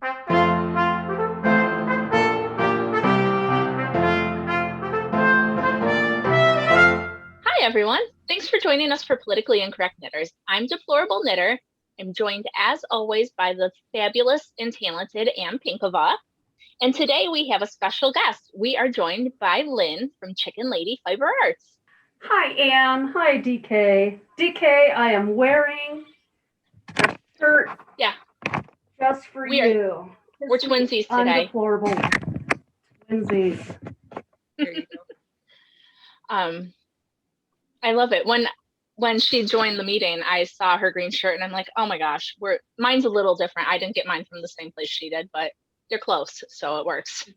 Hi, everyone. Thanks for joining us for Politically Incorrect Knitters. I'm Deplorable Knitter. I'm joined, as always, by the fabulous and talented Pinkava. And today we have a special guest. We are joined by Lynne from Chicken Lady Fiber Arts. Hi, Anne. Hi, DK. DK, I am wearing a shirt just for you. We're twinsies today. Undeplorable twinsies. There you go. I love it. When she joined the meeting, I saw her green shirt and I'm like, oh my gosh, mine's a little different. I didn't get mine from the same place she did, but they're close, so it works.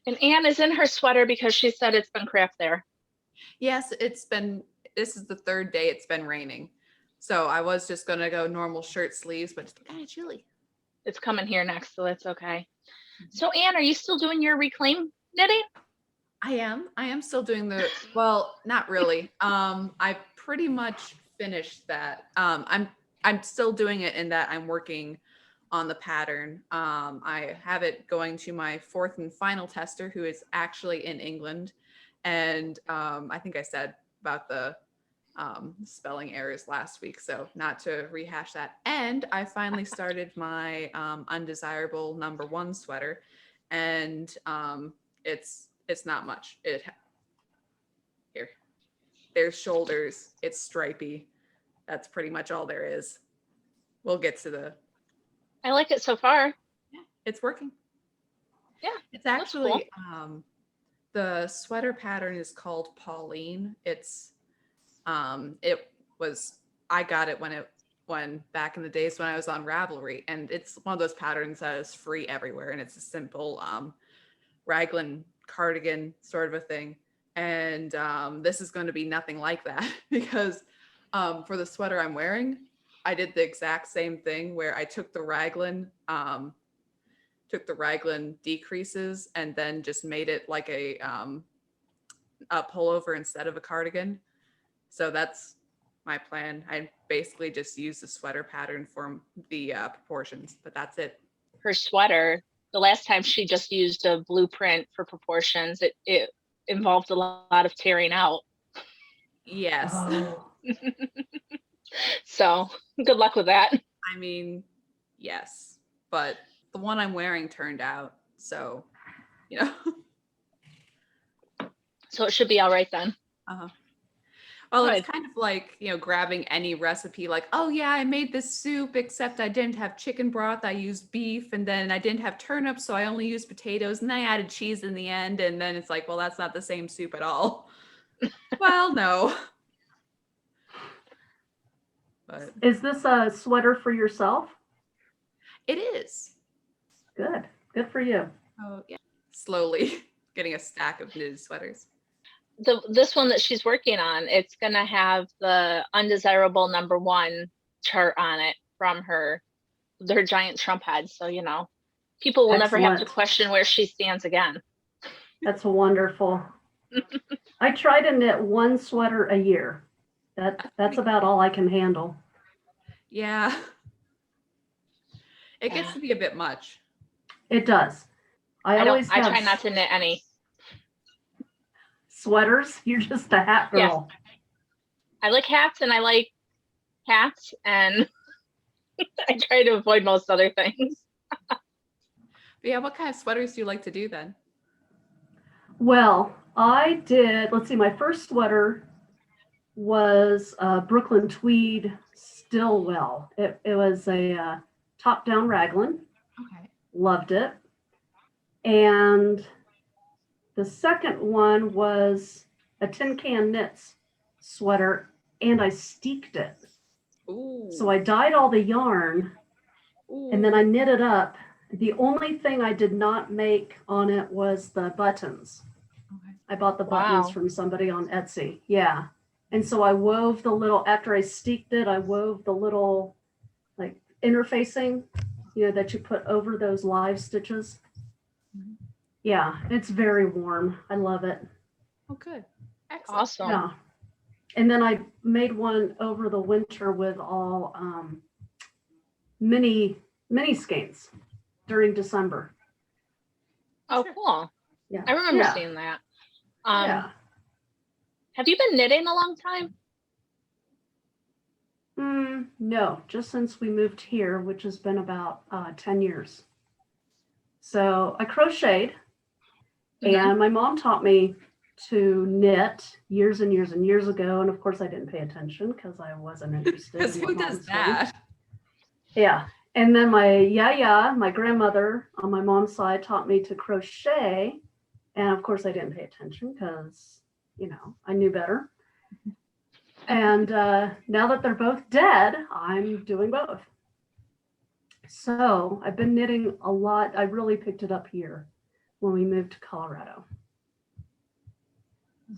And Anne is in her sweater because she said it's been crap there. Yes, this is the third day it's been raining. So I was just going to go normal shirt sleeves, but it's kind of chilly. It's coming here next, so that's okay. So Anne, are you still doing your reclaim knitting? I am still doing well, not really. I pretty much finished that. I'm still doing it in that I'm working on the pattern. I have it going to my fourth and final tester, who is actually in England. And I think I said about the spelling errors last week, so not to rehash that. And I finally started my undesirable #1 sweater, and it's not much. There's shoulders, it's stripy. That's pretty much all there is. We'll get to I like it so far. Yeah, it's working. Yeah, it's actually cool. The sweater pattern is called Pauline. I got it when back in the days when I was on Ravelry, and it's one of those patterns that is free everywhere, and it's a simple raglan cardigan sort of a thing. And this is going to be nothing like that because for the sweater I'm wearing, I did the exact same thing where I took the raglan decreases and then just made it like a pullover instead of a cardigan. So that's my plan. I basically just use the sweater pattern for the proportions, but that's it. Her sweater, the last time she just used a blueprint for proportions, it involved a lot of tearing out. Yes. Oh. So good luck with that. I mean, yes, but the one I'm wearing turned out, so, So it should be all right then. Well, it's kind of like, grabbing any recipe, like, oh yeah, I made this soup, except I didn't have chicken broth, I used beef, and then I didn't have turnips, so I only used potatoes, and then I added cheese in the end, and then it's like, well, that's not the same soup at all. Well, no. But is this a sweater for yourself? It is. Good for you. Oh, yeah. Slowly getting a stack of knitted sweaters. This one that she's working on, it's going to have the undesirable #1 chart on it from her giant Trump head. So, people will never have to question where she stands again. That's wonderful. I try to knit one sweater a year. That's about all I can handle. Yeah. It gets to be a bit much. It does. I try not to knit any sweaters. You're just a hat girl. Yeah. I like hats and I like hats, and I try to avoid most other things. Yeah, what kind of sweaters do you like to do then? Well, I did, let's see, my first sweater was Brooklyn tweed Stillwell. It was a top-down raglan. Okay. Loved it. And the second one was a Tin Can Knits sweater, and I steeked it. Ooh. So I dyed all the yarn, and then I knit it up. The only thing I did not make on it was the buttons. Okay. I bought the buttons from somebody on Etsy. Yeah. And so I wove after I steeked it, I wove the little like interfacing, that you put over those live stitches. Mm-hmm. Yeah, it's very warm. I love it. Oh, good. Excellent. Awesome. Yeah. And then I made one over the winter with all mini skeins. during December. Oh, cool. Yeah. I remember Yeah. seeing that. Yeah. Have you been knitting a long time? No, just since we moved here, which has been about 10 years. So I crocheted, and my mom taught me to knit years and years and years ago. And of course, I didn't pay attention because I wasn't interested. Because who does that? Yeah. And then my grandmother on my mom's side taught me to crochet. And of course, I didn't pay attention because, I knew better. And now that they're both dead, I'm doing both. So I've been knitting a lot. I really picked it up here when we moved to Colorado.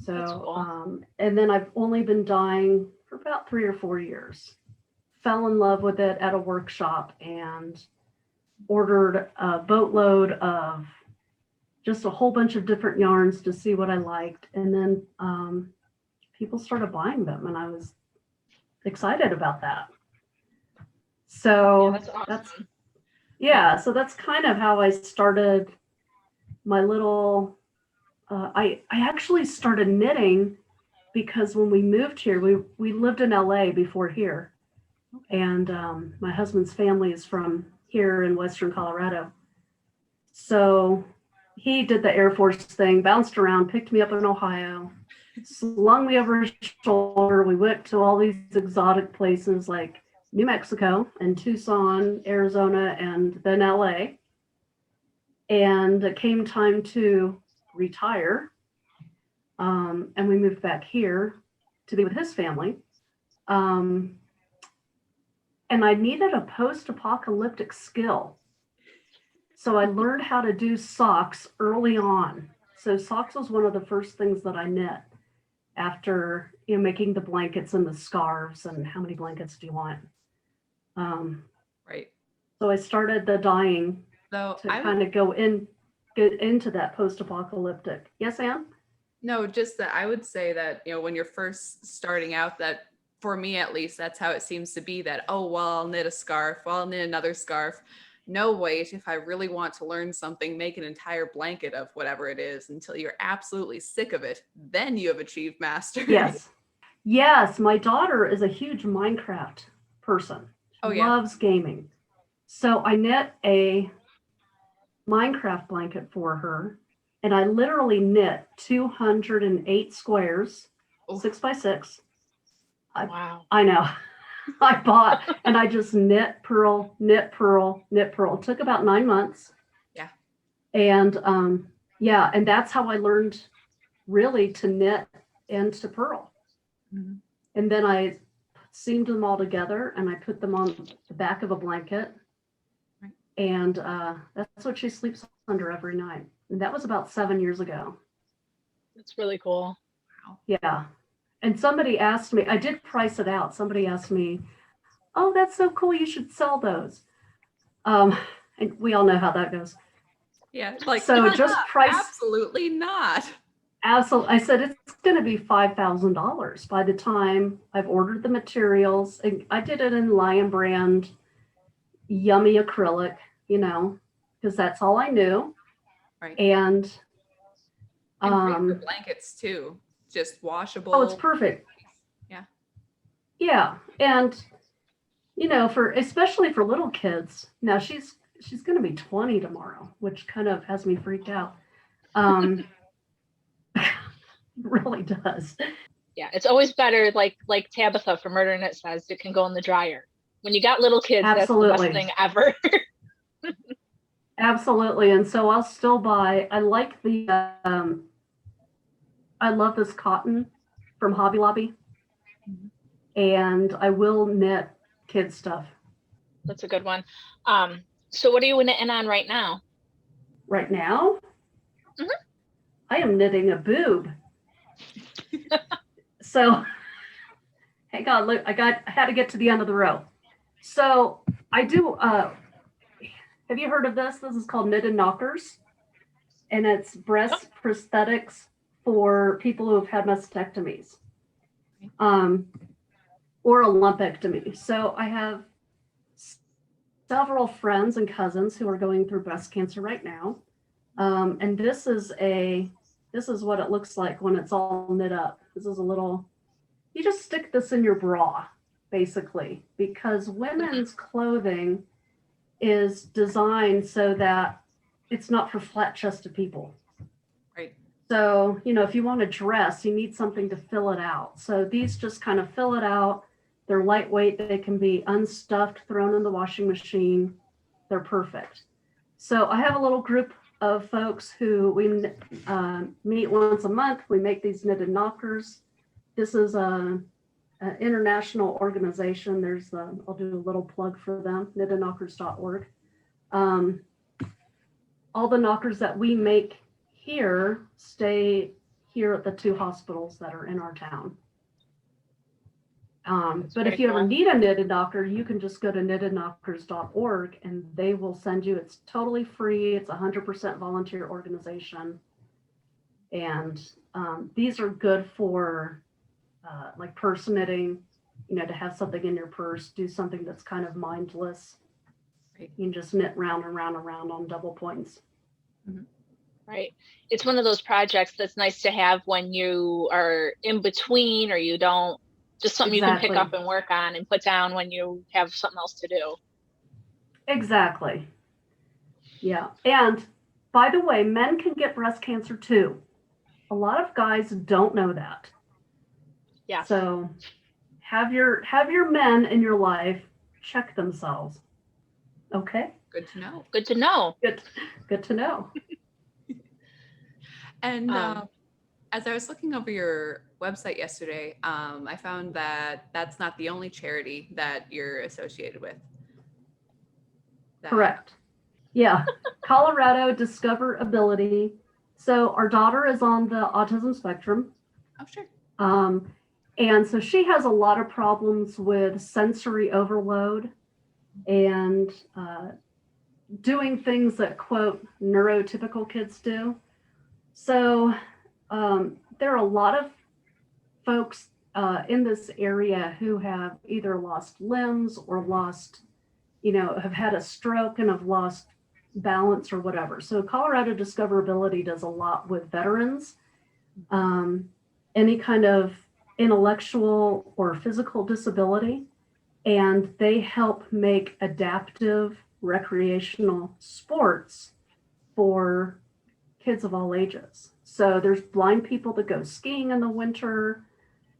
So, cool. And then I've only been dyeing for about 3 or 4 years. Fell in love with it at a workshop and ordered a boatload of just a whole bunch of different yarns to see what I liked. And then people started buying them, and I was excited about that. So that's awesome. so that's kind of how I started my little, I actually started knitting because when we moved here, we lived in LA before here. And my husband's family is from here in Western Colorado. So he did the Air Force thing, bounced around, picked me up in Ohio, slung me over his shoulder. We went to all these exotic places like New Mexico and Tucson, Arizona, and then LA. And it came time to retire. And we moved back here to be with his family. And I needed a post-apocalyptic skill. So I learned how to do socks early on. So socks was one of the first things that I knit after making the blankets and the scarves and how many blankets do you want? Right. So I started the dyeing So to kind of get into that post-apocalyptic. Yes, Anne? No, just that I would say that, when you're first starting out, that for me at least, that's how it seems to be, that, oh, well, I'll knit a scarf, well, I'll knit another scarf. No, wait, if I really want to learn something, make an entire blanket of whatever it is until you're absolutely sick of it. Then you have achieved mastery. Yes. Yes, my daughter is a huge Minecraft person. She loves gaming. So I knit a Minecraft blanket for her, and I literally knit 208 squares, 6 by 6. Wow. I know. I bought, and I just knit, purl, knit, purl, knit, purl. It took about 9 months. Yeah. And and that's how I learned really to knit and to purl. Mm-hmm. And then I seamed them all together and I put them on the back of a blanket. Right. And that's what she sleeps under every night. And that was about 7 years ago. That's really cool. Wow. Yeah. And somebody asked me, I did price it out. Somebody asked me, oh, that's so cool, you should sell those. And we all know how that goes. Yeah, like, so just price. Absolutely not. Absolutely. I said, it's going to be $5,000 by the time I've ordered the materials. And I did it in Lion Brand, yummy acrylic, because that's all I knew. Right. And great for blankets too. Just washable. Oh, it's perfect. Yeah. Yeah. And, especially for little kids. Now she's going to be 20 tomorrow, which kind of has me freaked out. Really does. Yeah, it's always better, like Tabitha from Murder Knit says, it can go in the dryer. When you got little kids, Absolutely. That's the best thing ever. Absolutely. And so I'll still buy, I like I love this cotton from Hobby Lobby. And I will knit kids stuff. That's a good one. So what are you knitting on right now? Right now? Mm-hmm. I am knitting a boob. So, hang on, look, I had to get to the end of the row. So I do, have you heard of this? This is called Knitted Knockers. And it's breast prosthetics for people who have had mastectomies. Or a lumpectomy. So I have several friends and cousins who are going through breast cancer right now. And this is what it looks like when it's all knit up. This is a little, you just stick this in your bra, basically, because women's clothing is designed so that it's not for flat-chested people. Right. So, if you want to dress, you need something to fill it out. So these just kind of fill it out. They're lightweight. They can be unstuffed, thrown in the washing machine. They're perfect. So I have a little group of folks who we meet once a month. We make these knitted knockers. This is an international organization. I'll do a little plug for them, knittedknockers.org. All the knockers that we make here stay here at the 2 hospitals that are in our town. But if you ever need a knitted knocker, you can just go to knittedknockers.org and they will send you. It's totally free. It's 100% volunteer organization. And these are good for like purse knitting, to have something in your purse, do something that's kind of mindless. Right. You can just knit round and round and round on double points. Mm-hmm. Right. It's one of those projects that's nice to have when you are in between, or you don't, just something Exactly. you can pick up and work on and put down when you have something else to do. Exactly. Yeah. And by the way, men can get breast cancer too. A lot of guys don't know that. Yeah. So have your men in your life check themselves. Okay. Good to know. Good to know. Good to know. And as I was looking over your website yesterday, I found that that's not the only charity that you're associated with. Correct. Yeah. Colorado Discover Ability. So our daughter is on the autism spectrum. Oh, sure. And so she has a lot of problems with sensory overload and doing things that, quote, neurotypical kids do. So there are a lot of folks in this area who have either lost limbs or have had a stroke and have lost balance or whatever. So Colorado Discoverability does a lot with veterans, any kind of intellectual or physical disability, and they help make adaptive recreational sports for kids of all ages. So there's blind people that go skiing in the winter.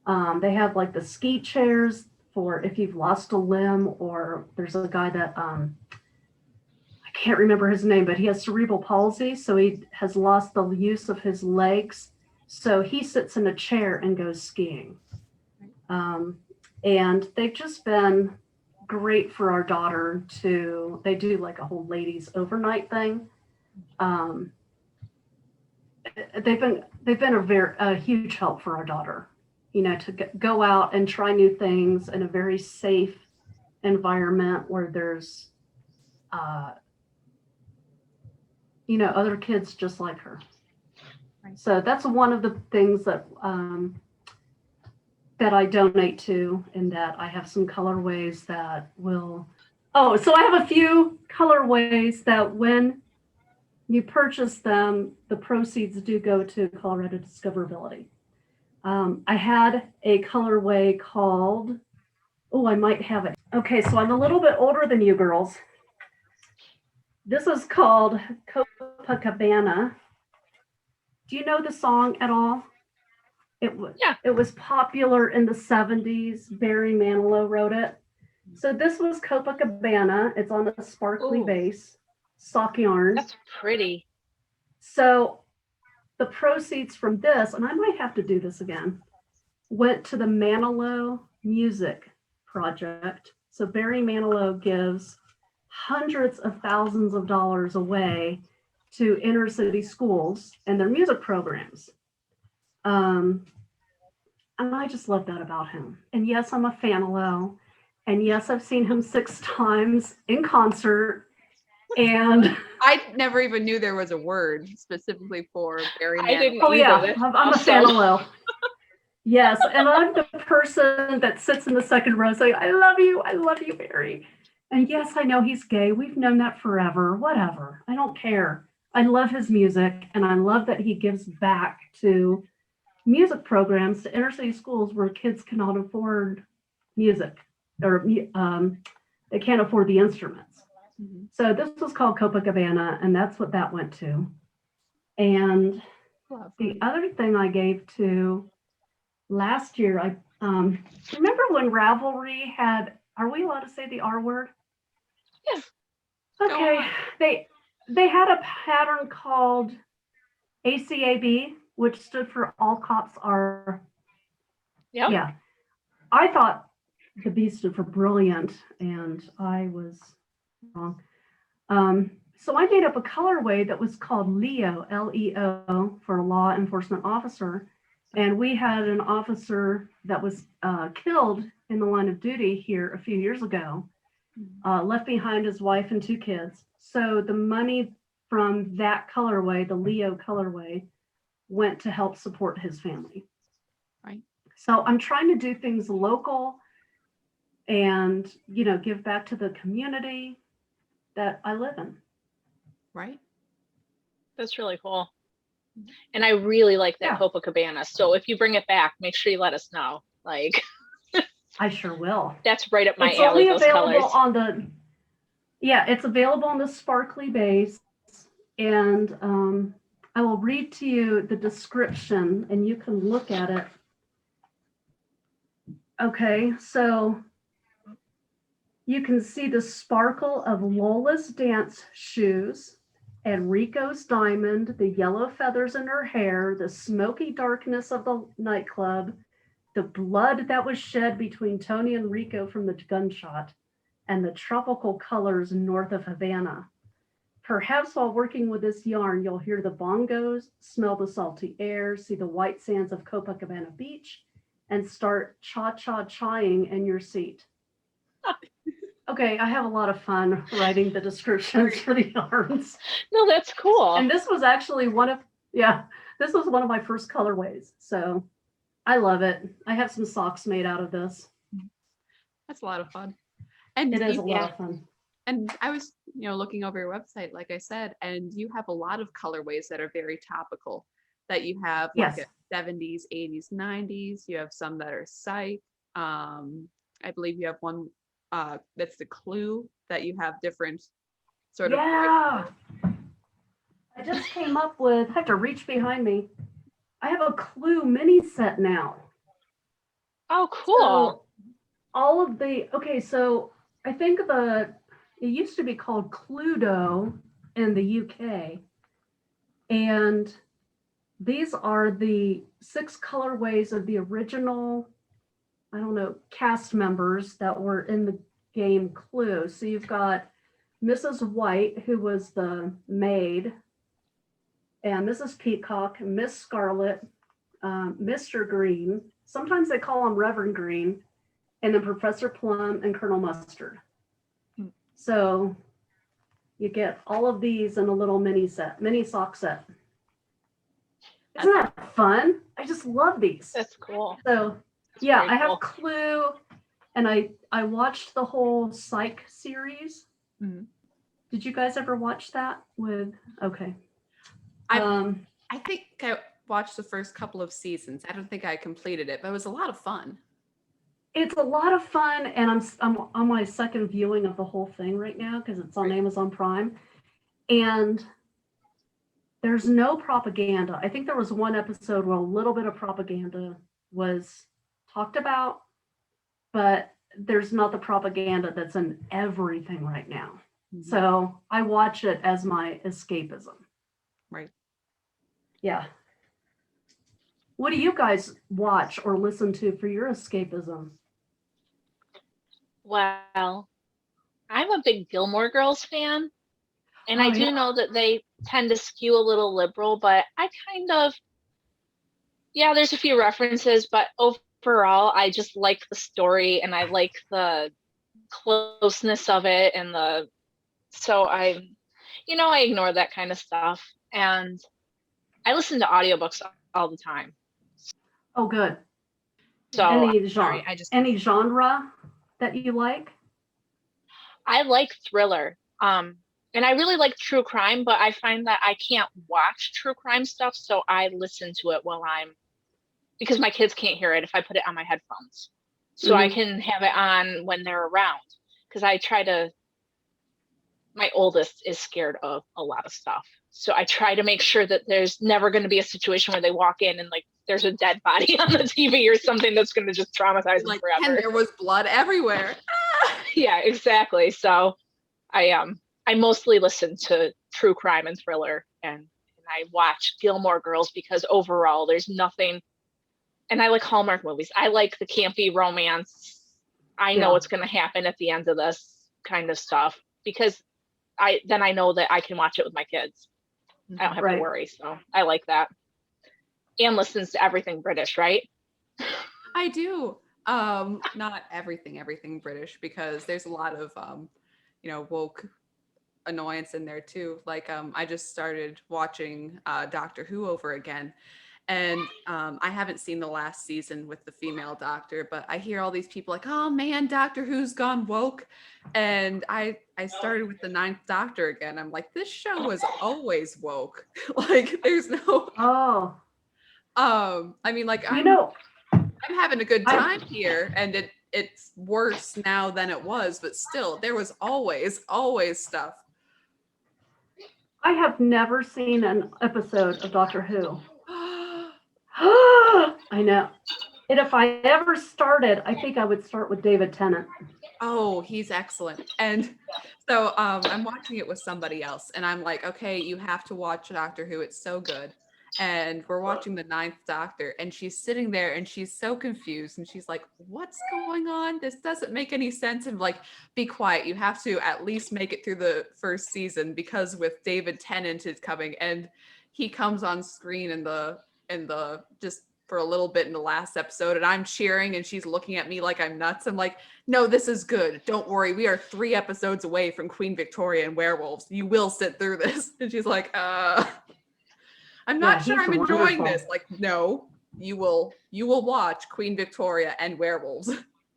They have like the ski chairs for if you've lost a limb, or there's a guy that I can't remember his name, but he has cerebral palsy, so he has lost the use of his legs. So he sits in a chair and goes skiing. And they've just been great for our daughter they do like a whole ladies overnight thing. They've been a huge help for our daughter, to go out and try new things in a very safe environment where there's, other kids just like her. Right. So that's one of the things that I donate to, and that I have some colorways that will. Oh, so I have a few colorways that when you purchase them, the proceeds do go to Colorado Discoverability. I had a colorway called, I might have it. Okay, so I'm a little bit older than you girls. This is called Copacabana. Do you know the song at all? It was popular in the 70s. Barry Manilow wrote it. So this was Copacabana. It's on a sparkly base, sock yarn. That's pretty. So the proceeds from this, and I might have to do this again, went to the Manilow Music Project. So Barry Manilow gives hundreds of thousands of dollars away to inner city schools and their music programs. And I just love that about him. And yes, I'm a fan-alo. And yes, I've seen him 6 times in concert. And I never even knew there was a word specifically for Barry Manilow. I didn't yeah, I'm a fan-alo. Yes, and I'm the person that sits in the second row saying, I love you, Barry. And yes, I know he's gay. We've known that forever. Whatever. I don't care. I love his music, and I love that he gives back to music programs to inner city schools where kids cannot afford music or they can't afford the instruments. Mhm. So this was called Copacabana, and that's what that went to. And the other thing I gave to last year, I remember when Ravelry had, are we allowed to say the R word? Yeah. Okay. They had a pattern called ACAB, which stood for All Cops Are. Yep. Yeah. I thought the B stood for brilliant, and I was wrong. So I made up a colorway that was called Leo, L-E-O, for law enforcement officer. And we had an officer that was killed in the line of duty here a few years ago, left behind his wife and 2 kids. So the money from that colorway, the Leo colorway, went to help support his family. Right. So I'm trying to do things local and, you know, give back to the community that I live in. Right. That's really cool. And I really like that Yeah. Copacabana. So if you bring it back, make sure you let us know. Like, I sure will. that's right up my It's alley, only those available colors. on the, yeah, it's available on the sparkly base. And I will read to you the description and you can look at it. Okay, so you can see the sparkle of Lola's dance shoes, Enrico's diamond, the yellow feathers in her hair, the smoky darkness of the nightclub, the blood that was shed between Tony and Rico from the gunshot, and the tropical colors north of Havana. Perhaps while working with this yarn, you'll hear the bongos, smell the salty air, see the white sands of Copacabana Beach, and start cha-cha-chaing in your seat. Okay, I have a lot of fun writing the descriptions for the yarns. No, that's cool. And this was actually this was one of my first colorways. So I love it. I have some socks made out of this. That's a lot of fun. And It is a lot of fun. And I was, looking over your website, like I said, and you have a lot of colorways that are very topical. That you have like Yes. a 70s, 80s, 90s. You have some that are psych. I believe you have one that's the clue that you have different sort of. Yeah. I just came up with, I have to reach behind me. I have a clue mini set now. Oh, cool. So all of the, okay, so I think it used to be called Cluedo in the UK. And these are the 6 colorways of the original, I don't know, cast members that were in the game Clue. So you've got Mrs. White, who was the maid, and Mrs. Peacock, Miss Scarlet, Mr. Green. Sometimes they call him Reverend Green, and then Professor Plum and Colonel Mustard. So you get all of these in a little mini sock set. Isn't that fun? I just love these. That's cool. So That's yeah, very I have cool. Clue, and I watched the whole Psych series. Mhm. Did you guys ever watch that? Okay. I think I watched the first couple of seasons. I don't think I completed it, but it was a lot of fun. It's a lot of fun, and I'm on my second viewing of the whole thing right now because it's on Amazon Prime, and there's no propaganda. I think there was one episode where a little bit of propaganda was talked about, but there's not the propaganda that's in everything right now. Mhm. So I watch it as my escapism. Right. Yeah. What do you guys watch or listen to for your escapism? Well, I'm a big Gilmore Girls fan, and I do know that they tend to skew a little liberal, but I kind of, there's a few references, but overall, I just like the story and I like the closeness of it, and so I ignore that kind of stuff, and I listen to audiobooks all the time. Oh, good. So Any sorry, genre that you like? I like thriller. And I really like true crime, but I find that I can't watch true crime stuff, so I listen to it because my kids can't hear it if I put it on my headphones. So I can have it on when they're around, because my oldest is scared of a lot of stuff. So I try to make sure that there's never going to be a situation where they walk in and like there's a dead body on the TV or something that's going to just traumatize them forever. And there was blood everywhere. Yeah, exactly. So I mostly listen to true crime and thriller, and I watch Gilmore Girls because overall there's nothing, and I like Hallmark movies. I like the campy romance. I know what's going to happen at the end of this kind of stuff, because I know that I can watch it with my kids. I don't have to worry. So I like that. Anne listens to everything British, right? I do. Not everything British, because there's a lot of woke annoyance in there too. Like I just started watching Doctor Who over again, and I haven't seen the last season with the female doctor, but I hear all these people like, oh man, Doctor Who's gone woke. And I started with the 9th Doctor again. I'm like, this show was always woke. Like there's no I mean, like I'm having a good time here, and it's worse now than it was, but still there was always stuff. I have never seen an episode of Doctor Who. I know. And if I ever started, I think I would start with David Tennant. Oh, he's excellent. And so I'm watching it with somebody else, and I'm like, okay, you have to watch Doctor Who. It's so good. And we're watching the 9th Doctor, and she's sitting there and she's so confused, and she's like, what's going on? This doesn't make any sense. And like, be quiet. You have to at least make it through the first season, because with David Tennant is coming, and he comes on screen in the just for a little bit in the last episode, and I'm cheering and she's looking at me like I'm nuts. I'm like, no, this is good. Don't worry. We are 3 episodes away from Queen Victoria and werewolves. You will sit through this. And she's like, I'm not sure I'm enjoying this. Like, no, you will watch Queen Victoria and werewolves.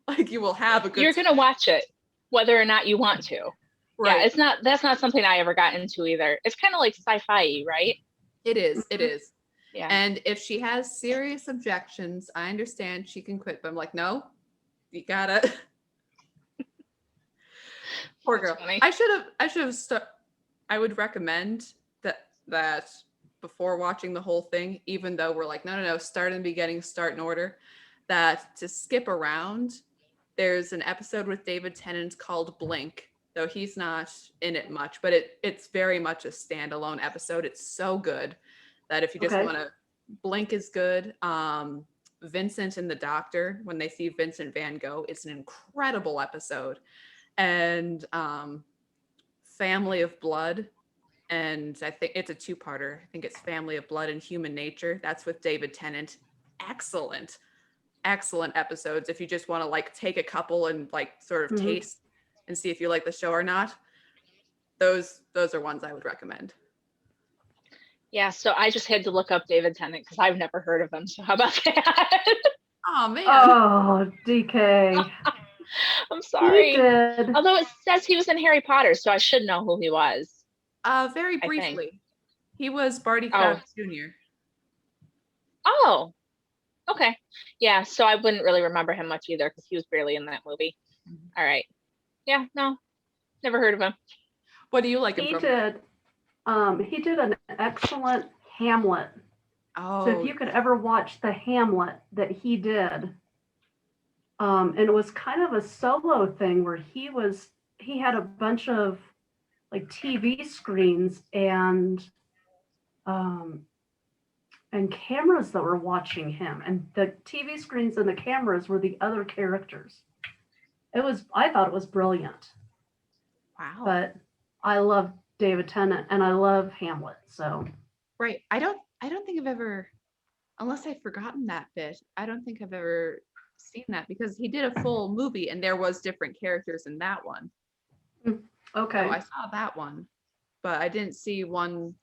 Like, you will have a good You're going to watch it whether or not you want to. Right. Yeah, that's not something I ever got into either. It's kind of like sci-fi, right? It is. Yeah. And if she has serious objections, I understand she can quit. But I'm like, no, you gotta. Poor girl. I should have. I would recommend that before watching the whole thing, even though we're like, no, start in the beginning, start in order, that to skip around, there's an episode with David Tennant called Blink, though he's not in it much, but it's very much a standalone episode. It's so good that if you just want to, Blink is good. Vincent and the Doctor, when they see Vincent Van Gogh, it's an incredible episode. And Family of Blood, and I think it's a 2-parter. I think it's Family of Blood and Human Nature. That's with David Tennant. Excellent episodes. If you just want to like take a couple and like sort of taste and see if you like the show or not, those are ones I would recommend. Yeah, so I just had to look up David Tennant because I've never heard of him. So how about that? Oh man. Oh, DK. I'm sorry. He did. Although it says he was in Harry Potter, so I should know who he was. Very briefly. He was Barty Crouch Jr. Oh, okay. Yeah, so I wouldn't really remember him much either because he was barely in that movie. All right. Yeah, no, never heard of him. What do you like him from? He did an excellent Hamlet. Oh. So if you could ever watch the Hamlet that he did, and it was kind of a solo thing where he had a bunch of like TV screens and cameras that were watching him, and the TV screens and the cameras were the other characters. I thought it was brilliant. Wow. But I love David Tennant and I love Hamlet. So right. I don't think I've ever, unless I've forgotten that bit, I don't think I've ever seen that, because he did a full movie and there was different characters in that one. Okay. So I saw that one, but I didn't see one,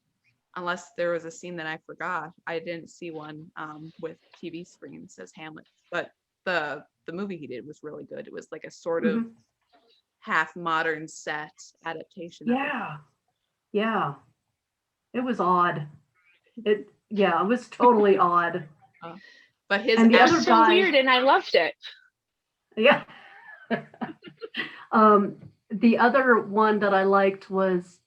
unless there was a scene that I forgot. I didn't see one with TV screens as Hamlet, but the movie he did was really good. It was like a sort of half modern set adaptation. Of it. Yeah. Yeah. It was odd. It was totally odd. But his And the It other was so guy- weird, and I loved it. Yeah. The other one that I liked was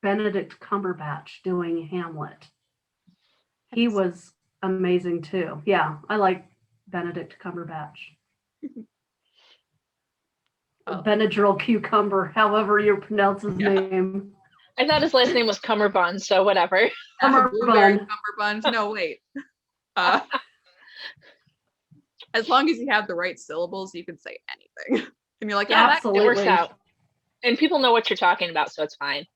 Benedict Cumberbatch doing Hamlet. He was amazing too. Yeah, I like Benedict Cumberbatch. Oh. Benadryl Cucumber, however you pronounce his name. I thought his last name was Cummerbund, so whatever. Blueberry Cumberbund. cummerbund. No, wait. As long as you have the right syllables, you can say anything. And you're like, Yeah, Absolutely. it works out. And people know what you're talking about, so it's fine.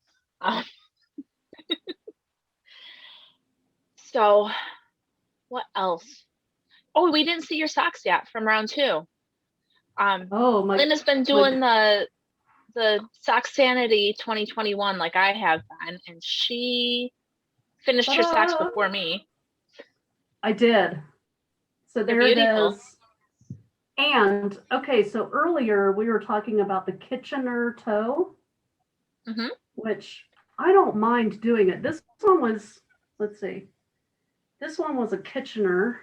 So, what else? Oh, we didn't see your socks yet from round 2. Oh my! Lynn has been doing the Sock Sanity 2021 like I have been, and she finished her socks before me. I did. So They're there it beautiful. is. And okay, so earlier we were talking about the Kitchener toe, Mhm. which I don't mind doing it. This one was, let's see, this one was a Kitchener.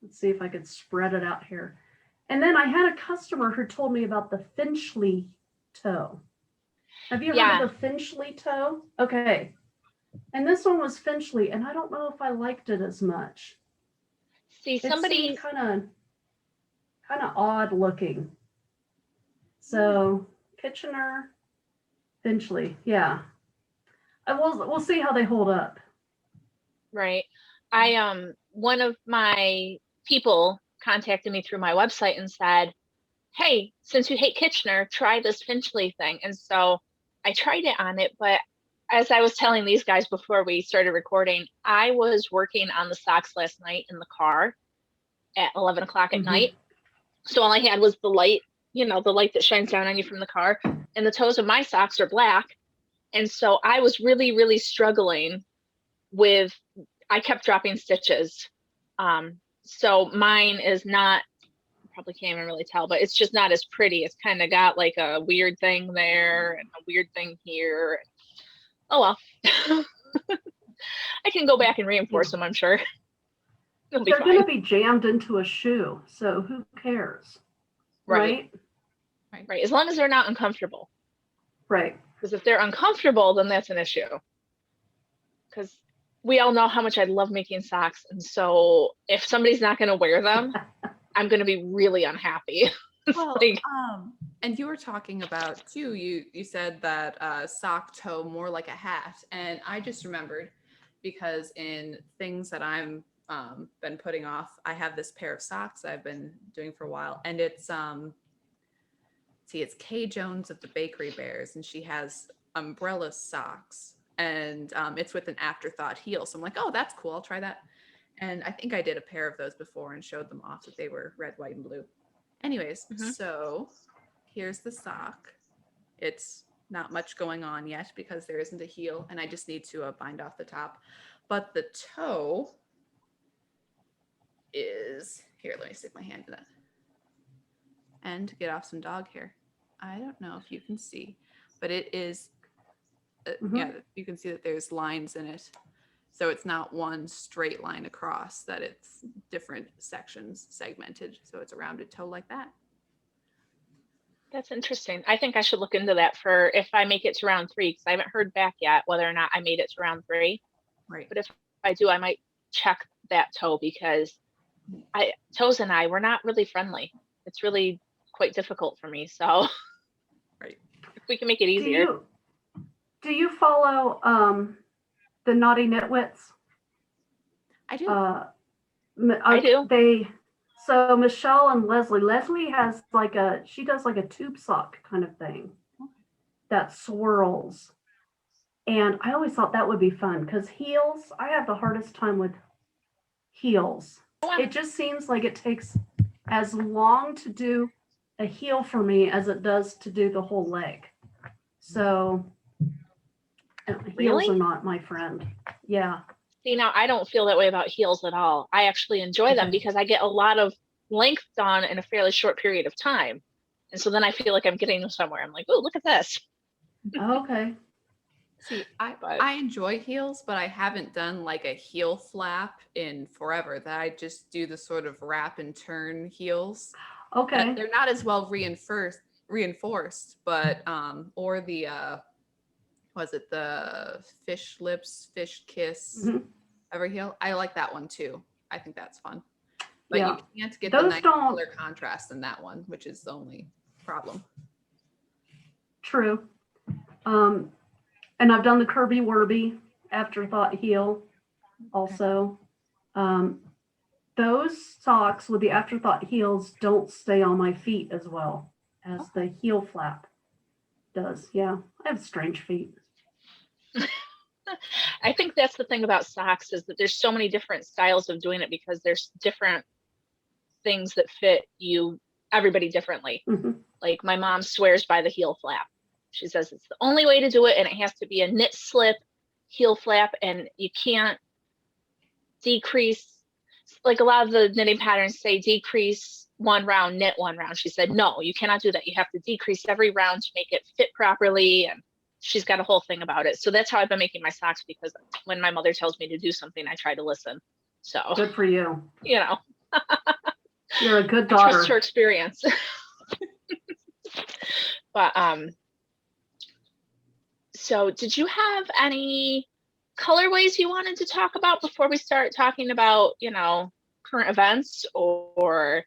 Let's see if I could spread it out here. And then I had a customer who told me about the Finchley toe. Have you heard of the Finchley toe? Okay. And this one was Finchley, and I don't know if I liked it as much. See, It somebody seemed kind of odd looking. So Kitchener, Finchley, yeah. We'll see how they hold up. right. One of my people contacted me through my website and said, hey, since you hate Kitchener, try this Finchley thing. And so I tried it on it, but as I was telling these guys before we started recording, I was working on the socks last night in the car at 11 o'clock at night. So all I had was the light, the light that shines down on you from the car, and the toes of my socks are black. And so I was really, really struggling with, I kept dropping stitches. So mine is not, probably can't even really tell, but it's just not as pretty. It's kind of got like a weird thing there and a weird thing here. Oh well. I can go back and reinforce them, I'm sure. It'll be They're fine. going to be jammed into a shoe, so who cares? Right. As long as they're not uncomfortable. Right. Because if they're uncomfortable, then that's an issue. Because we all know how much I love making socks. And so if somebody's not going to wear them, I'm going to be really unhappy. Well, Like, and you were talking about too, you said that sock toe more like a hat. And I just remembered, because in things that I'm been putting off, I have this pair of socks I've been doing for a while, and it's it's Kay Jones of the Bakery Bears, and she has umbrella socks, and it's with an afterthought heel. So I'm like, oh, that's cool, I'll try that. And I think I did a pair of those before and showed them off that they were red, white, and blue. Anyways, so here's the sock. It's not much going on yet because there isn't a heel, and I just need to bind off the top. But the toe is, here, let me stick my hand in that and get off some dog hair. I don't know if you can see, but it is, yeah, you can see that there's lines in it. So it's not one straight line across, that it's different sections segmented. So it's a rounded toe like that. that's interesting. I think I should look into that for if I make it to round 3, because I haven't heard back yet whether or not I made it to round 3. Right. But if I do, I might check that toe, because toes and I, we're not really friendly. It's really quite difficult for me. So Right. If we can make it easier. Do you follow the Naughty Knitwits? I do. I do. So Michelle and Leslie has she does like a tube sock kind of thing that swirls. And I always thought that would be fun, because heels, I have the hardest time with heels. It just seems like it takes as long to do a heel for me as it does to do the whole leg. So heels are not my friend. Yeah. See, now I don't feel that way about heels at all. I actually enjoy them because I get a lot of length done in a fairly short period of time. And so then I feel like I'm getting somewhere. I'm like, oh, look at this. Okay. See, But- I enjoy heels, but I haven't done like a heel flap in forever. That I just do the sort of wrap and turn heels. Okay. They're not as well reinforced, but or the was it the fish lips, fish kiss Mhm. ever heel? I like that one too. I think that's fun. But Yeah. you can't get Those the nice don't- color contrast in that one, which is the only problem. True. And I've done the Kirby Werby afterthought heel also. Those socks with the afterthought heels don't stay on my feet as well as the heel flap does. Yeah, I have strange feet. I think that's the thing about socks is that there's so many different styles of doing it because there's different things that fit everybody differently. Mhm. Like my mom swears by the heel flap. She says it's the only way to do it, and it has to be a knit slip heel flap, and you can't decrease. Like a lot of the knitting patterns say decrease one round, knit one round. She said, no, you cannot do that. You have to decrease every round to make it fit properly. And she's got a whole thing about it. So that's how I've been making my socks, because when my mother tells me to do something, I try to listen. So, Good for you. you know, You're a good I trust daughter. her experience. But, so did you have any colorways you wanted to talk about before we start talking about, current events or?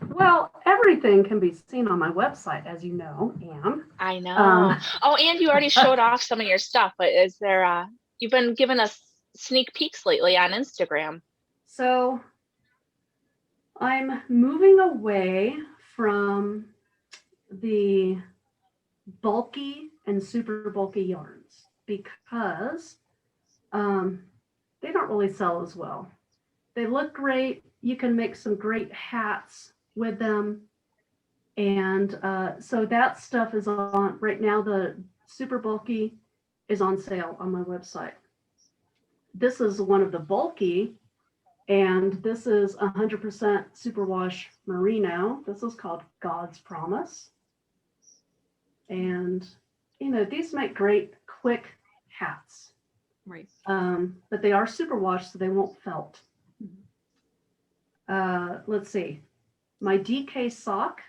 Well, everything can be seen on my website, as you know, Anne. I know. Oh, and you already showed off some of your stuff, but is there, you've been giving us sneak peeks lately on Instagram. So I'm moving away from the bulky and super bulky yarns because they don't really sell as well. They look great. You can make some great hats with them. And so that stuff is on right now. The super bulky is on sale on my website. This is one of the bulky, and this is 100% superwash merino. This is called God's Promise. And, these make great quick hats. Right. But they are superwash, so they won't felt. Let's see. My DK sock,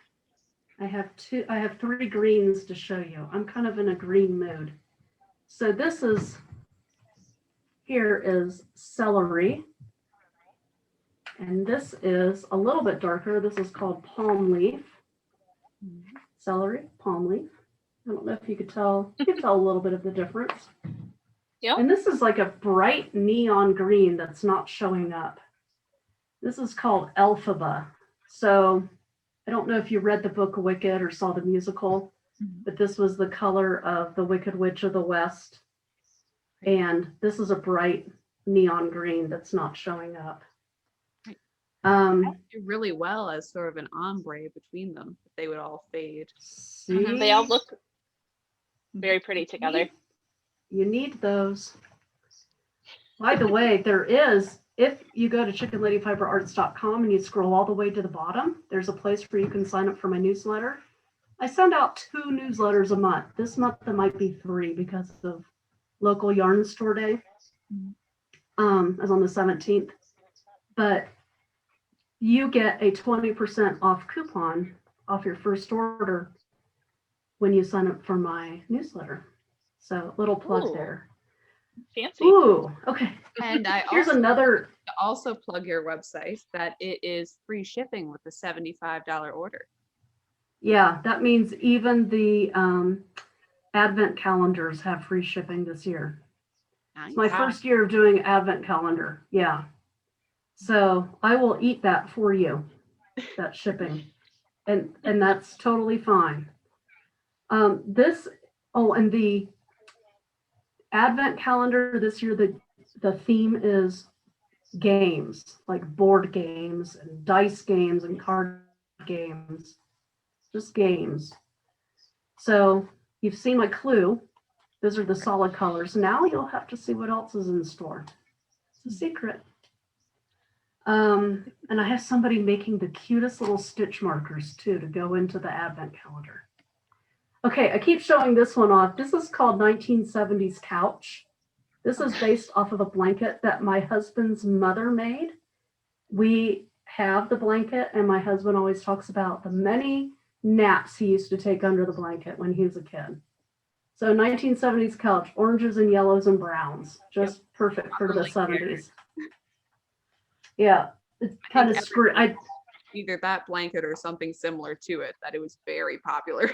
I have 3 greens to show you. I'm kind of in a green mood. So here is celery. And this is a little bit darker. This is called palm leaf. Celery, palm leaf. I don't know if you could tell. You can tell a little bit of the difference. Yeah. And this is like a bright neon green that's not showing up. This is called Elphaba. So I don't know if you read the book Wicked or saw the musical, but this was the color of the Wicked Witch of the West. And this is a bright neon green that's not showing up. Do really well as sort of an ombre between them. They would all fade. See? They all look very pretty together. You need those. By the way, if you go to chickenladypiperarts.com and you scroll all the way to the bottom, there's a place where you can sign up for my newsletter. I send out 2 newsletters a month. This month there might be 3 because of local yarn store day. As on the 17th. But you get a 20% off coupon off your first order when you sign up for my newsletter. So little plug Ooh. there. Fancy. Ooh, okay. And I Here's another. also plug your website that it is free shipping with a $75 order. Yeah, that means even the advent calendars have free shipping this year. Nice. It's my first year of doing advent calendar. Yeah. So I will eat that for you, that shipping. And that's totally fine. And the advent calendar this year, the theme is games, like board games and dice games and card games, just games. So you've seen my clue. Those are the solid colors. Now you'll have to see what else is in store. It's a secret. And I have somebody making the cutest little stitch markers too to go into the advent calendar. Okay, I keep showing this one off. This is called 1970s Couch. This is based off of a blanket that my husband's mother made. We have the blanket, and my husband always talks about the many naps he used to take under the blanket when he was a kid. So 1970s Couch, oranges and yellows and browns, just perfect for the 70s. Yeah, it's kind of screwed. Either that blanket or something similar to it, that it was very popular.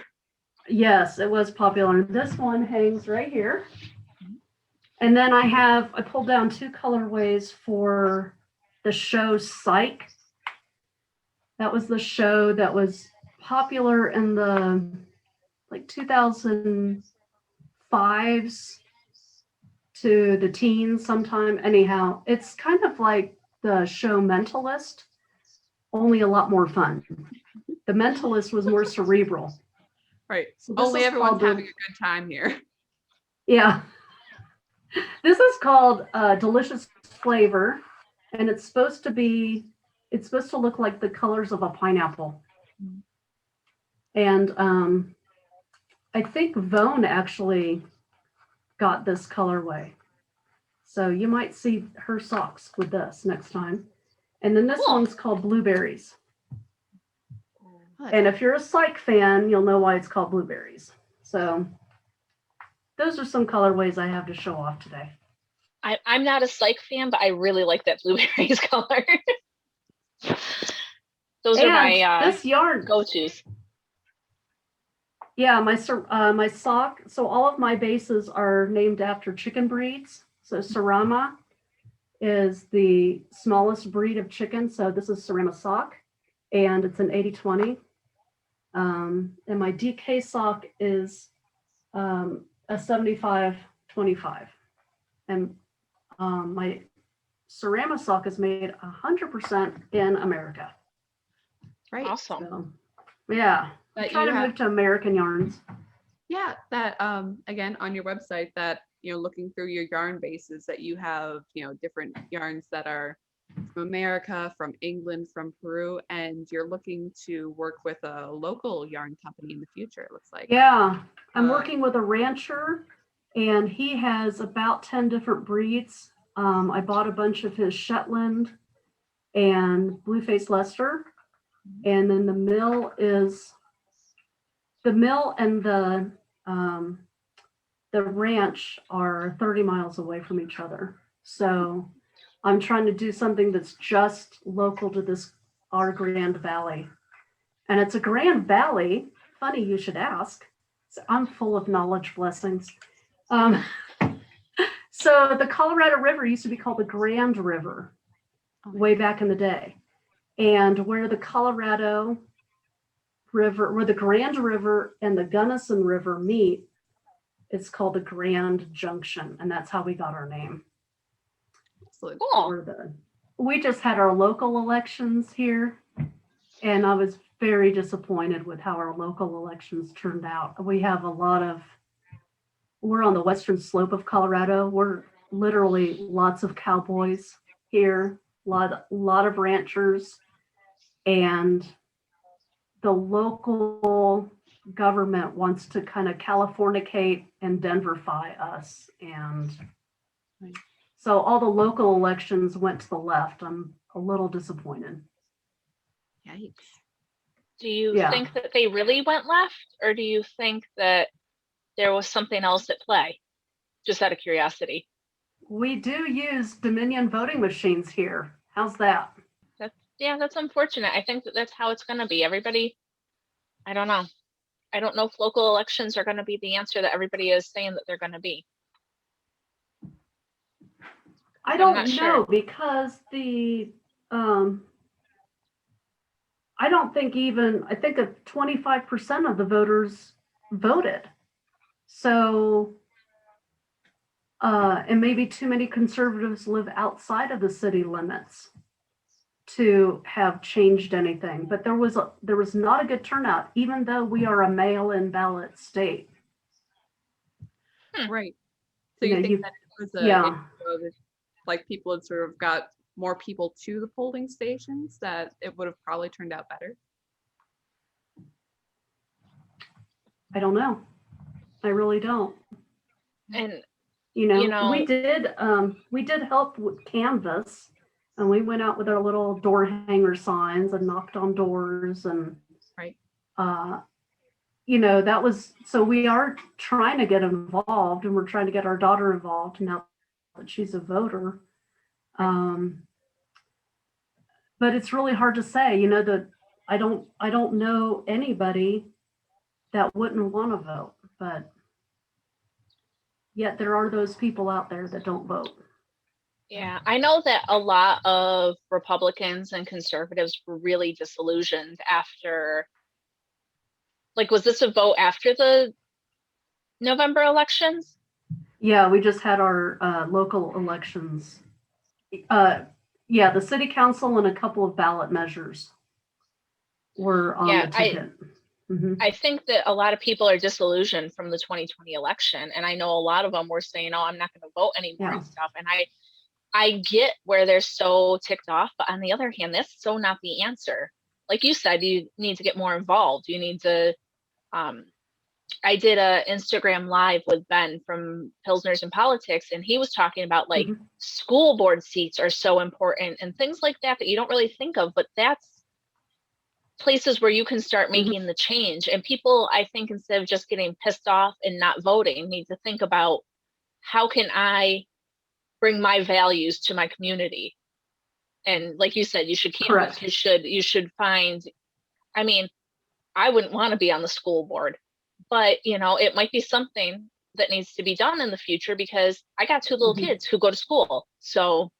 Yes, it was popular. This one hangs right here. And then I pulled down 2 colorways for the show Psych. That was the show that was popular in the like 2005s to the teens sometime. Anyhow, it's kind of like the show Mentalist, only a lot more fun. The Mentalist was more cerebral. Right. So only everyone's having a good time here. Yeah. This is called Delicious Flavor, and it's supposed to look like the colors of a pineapple. And I think Vone actually got this colorway. So you might see her socks with this next time. And then this one's called Blueberries. And if you're a Psych fan, you'll know why it's called Blueberries. So those are some colorways I have to show off today. I'm not a Psych fan, but I really like that Blueberries color. Those are my this yarn go-tos. Yeah, my sock. So all of my bases are named after chicken breeds. So Sarama is the smallest breed of chicken. So this is Sarama sock, and it's an 80-20. And my DK sock is a 75-25. And my Sarama sock is made 100% in America. Right. Awesome. So, yeah. That Try to move to American yarns. Yeah, that again on your website, that looking through your yarn bases, that you have different yarns that are from America, from England, from Peru, and you're looking to work with a local yarn company in the future, it looks like. Yeah, I'm working with a rancher, and he has about 10 different breeds. I bought a bunch of his Shetland and Blueface Leicester, and then the mill and the ranch are 30 miles away from each other. So I'm trying to do something that's just local to our Grand Valley. And it's a Grand Valley. Funny you should ask. So I'm full of knowledge blessings. So the Colorado River used to be called the Grand River way back in the day. And where the Colorado River, where the Grand River and the Gunnison River meet, it's called the Grand Junction. And that's how we got our name. Cool. We just had our local elections here, and I was very disappointed with how our local elections turned out. We're on the western slope of Colorado. We're literally lots of cowboys here, lot of ranchers, and the local government wants to kind of Californicate and Denverify us. And so all the local elections went to the left. I'm a little disappointed. Yikes. Do you think that they really went left, or do you think that there was something else at play? Just out of curiosity. We do use Dominion voting machines here. How's that? That's unfortunate. I think that's how it's going to be. Everybody, I don't know. I don't know if local elections are going to be the answer that everybody is saying that they're going to be. I don't know, because I don't think I think 25% of the voters voted. So, and maybe too many conservatives live outside of the city limits to have changed anything. But there was not a good turnout, even though we are a mail-in ballot state. Right. So you think that it was like people had sort of got more people to the polling stations, that it would have probably turned out better? I don't know. I really don't. And we did help with canvas, and we went out with our little door hanger signs and knocked on doors, and right. That was, so we are trying to get involved, and we're trying to get our daughter involved now that she's a voter. But it's really hard to say, that I don't know anybody that wouldn't want to vote, but yet there are those people out there that don't vote. Yeah, I know that a lot of Republicans and conservatives were really disillusioned after, like, was this a vote after the November elections? Yeah, we just had our local elections. Yeah, the city council and a couple of ballot measures were on the ticket. I think that a lot of people are disillusioned from the 2020 election. And I know a lot of them were saying, oh, I'm not going to vote anymore and stuff. And I get where they're so ticked off. But on the other hand, that's so not the answer. Like you said, you need to get more involved. You need to, I did a Instagram live with Ben from Pilsners and Politics, and he was talking about like school board seats are so important and things like that you don't really think of, but that's places where you can start making the change. And people, I think, instead of just getting pissed off and not voting, need to think about, how can I bring my values to my community? And like you said, you should canvas, you should find, I mean, I wouldn't want to be on the school board, but it might be something that needs to be done in the future, because I got two little kids who go to school. So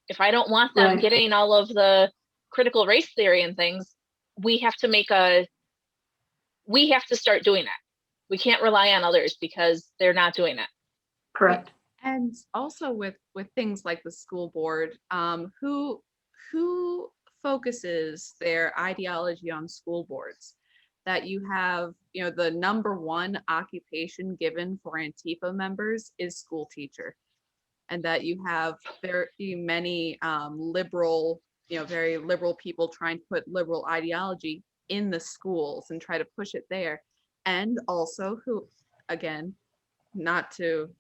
if I don't want them getting all of the critical race theory and things, we have to start doing that. We can't rely on others because they're not doing it. Correct. And also with things like the school board, who focuses their ideology on school boards? That you have, the number one occupation given for Antifa members is school teacher, and that you have very many liberal, very liberal people trying to put liberal ideology in the schools and try to push it there. And also who, again, not to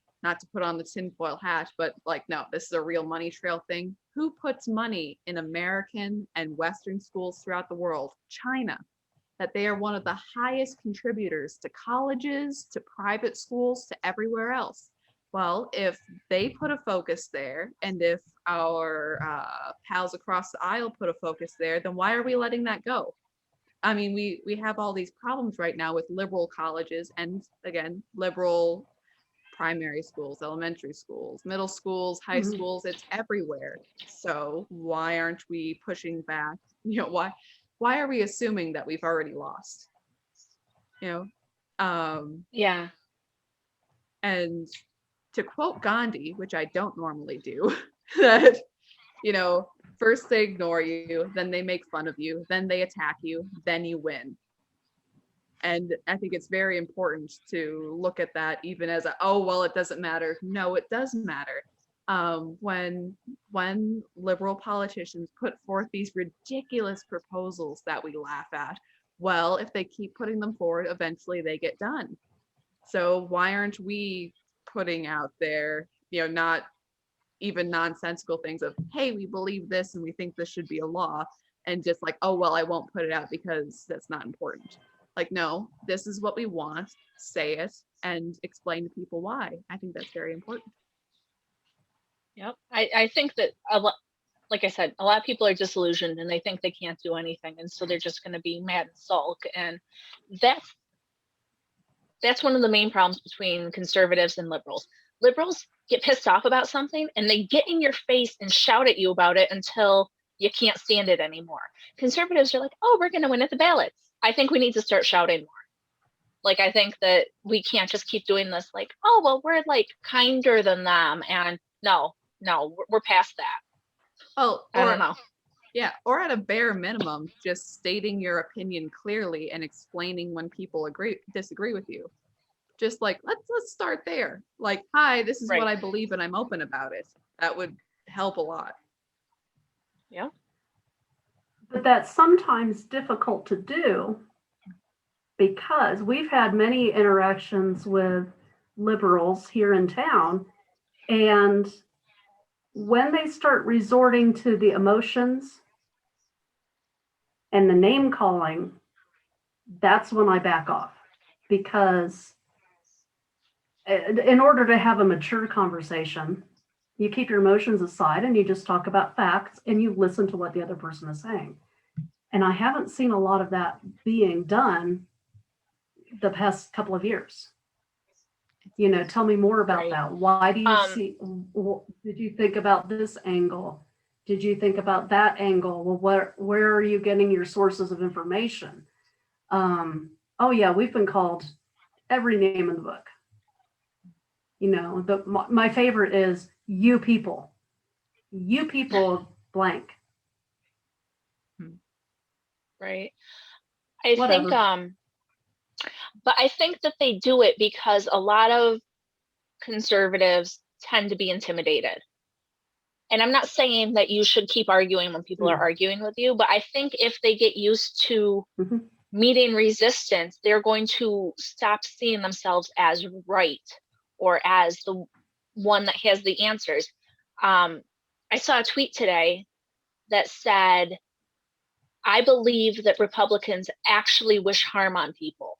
put on the tinfoil hat, but like, no, this is a real money trail thing. Who puts money in American and Western schools throughout the world? China. That they are one of the highest contributors to colleges, to private schools, to everywhere else. Well, if they put a focus there, and if our pals across the aisle put a focus there, then why are we letting that go? I mean, we have all these problems right now with liberal colleges, and again, liberal primary schools, elementary schools, middle schools, high schools, it's everywhere. So why aren't we pushing back? Why are we assuming that we've already lost? Yeah. And to quote Gandhi, which I don't normally do, that, first they ignore you, then they make fun of you, then they attack you, then you win. And I think it's very important to look at that even as it doesn't matter. No, it does matter. When liberal politicians put forth these ridiculous proposals that we laugh at, well, if they keep putting them forward, eventually they get done. So why aren't we putting out there, not even nonsensical things of, hey, we believe this and we think this should be a law, and just like, oh, well, I won't put it out because that's not important. Like, no, this is what we want, say it, and explain to people why. I think that's very important. Yep. I think that like I said, a lot of people are disillusioned and they think they can't do anything. And so they're just going to be mad and sulk. And that's one of the main problems between conservatives and liberals. Liberals get pissed off about something and they get in your face and shout at you about it until you can't stand it anymore. Conservatives are like, oh, we're going to win at the ballots. I think we need to start shouting more. Like, I think that we can't just keep doing this like, oh, well, we're like kinder than them. And no, we're past that. Oh, I don't know. Yeah, or at a bare minimum, just stating your opinion clearly and explaining when people disagree with you. Just like, let's start there. Like, hi, this is what I believe and I'm open about it. That would help a lot. Yeah. But that's sometimes difficult to do because we've had many interactions with liberals here in town, and when they start resorting to the emotions and the name calling, that's when I back off, because in order to have a mature conversation, you keep your emotions aside and you just talk about facts and you listen to what the other person is saying. And I haven't seen a lot of that being done the past couple of years. You know, tell me more about Right. that. Why do you see, did you think about this angle? Did you think about that angle? Well, where are you getting your sources of information? Oh yeah, we've been called every name in the book. You know, my favorite is you people blank. Right. I Whatever. think, but I think that they do it because a lot of conservatives tend to be intimidated. And I'm not saying that you should keep arguing when people are arguing with you, but I think if they get used to meeting resistance, they're going to stop seeing themselves as right or as the one that has the answers. I saw a tweet today that said, I believe that Republicans actually wish harm on people.